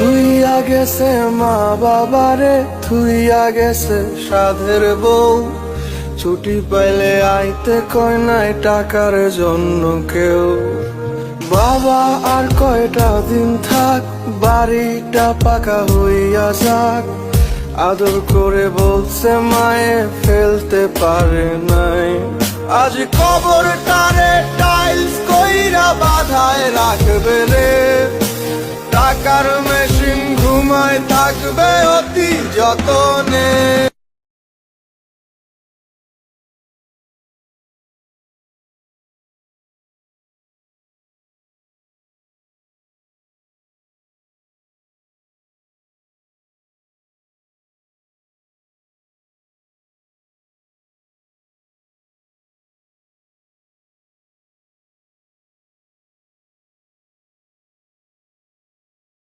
থুইয়া গেছে মা বাবারে, থুইয়া গেছে সাধের বউ। ছুটি পাইলে আইতে কয় নাই টাকার জন্য কেউ। বাবা আর কয়টা দিন থাক, বাড়িটা পাকা হইয়া যাক। আদর করে বলছে মায়ে ফেলতে পারে নাই। আজ কবরটারে টাইলস কইরা বাধায় রাখবে রে। টাকার মেশিন ঘুমায় থাকবে অতি যতনে।